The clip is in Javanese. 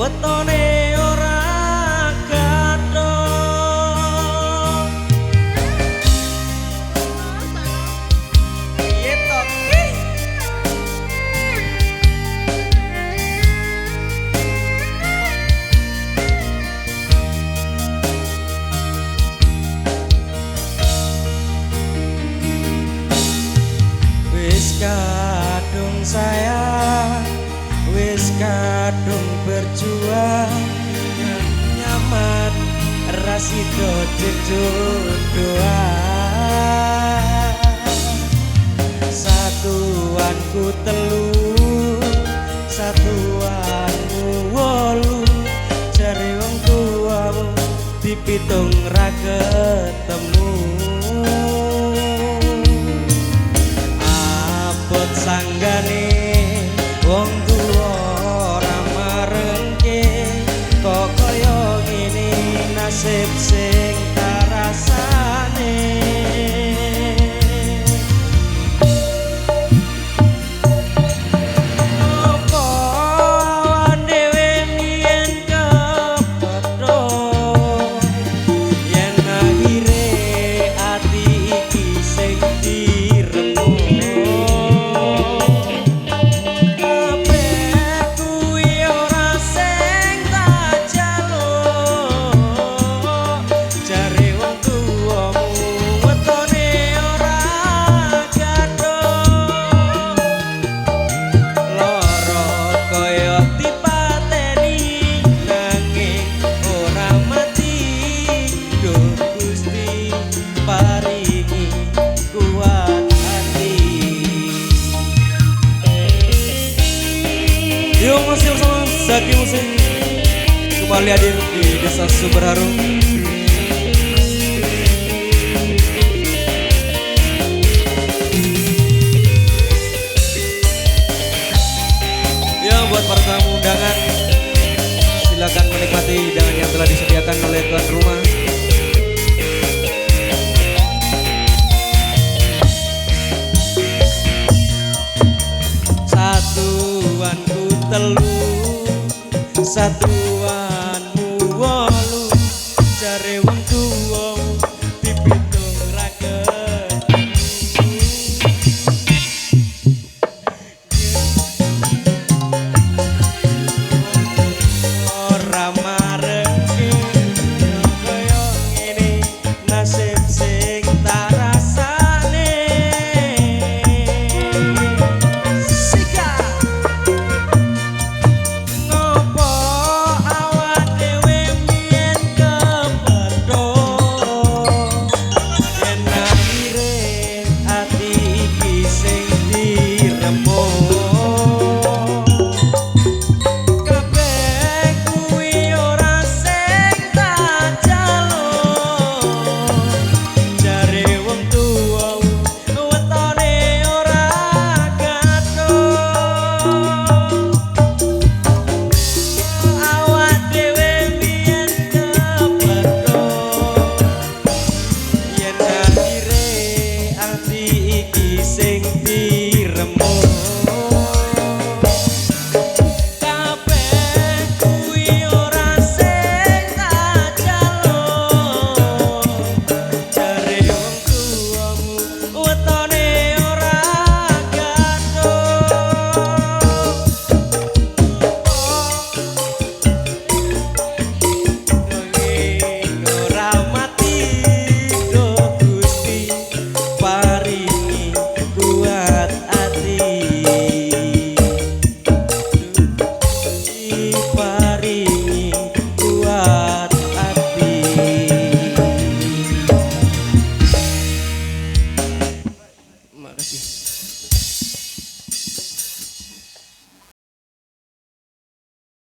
wetone ora gathong. Piye to ki? Wis kadung sayang, wis kadung berjuang, nyaman rasido jodohan. Satuanku telu, satuanmu wolu, jare wong tuamu dipitung ra ketemu. Abot sanggane wong tuwa ora marengke, kok kaya ngene nasib sing tarasane. Apa awan dhewe mbiyen kepetho, yen akhire ati iki sing diremu. Yuk masih bersama Zaki Musik kembali hadir di Desa Sumber Harum. Ya buat para tamu undangan, silakan menikmati hidangan yang telah disediakan oleh tuan rumah. Satuanku telu, satu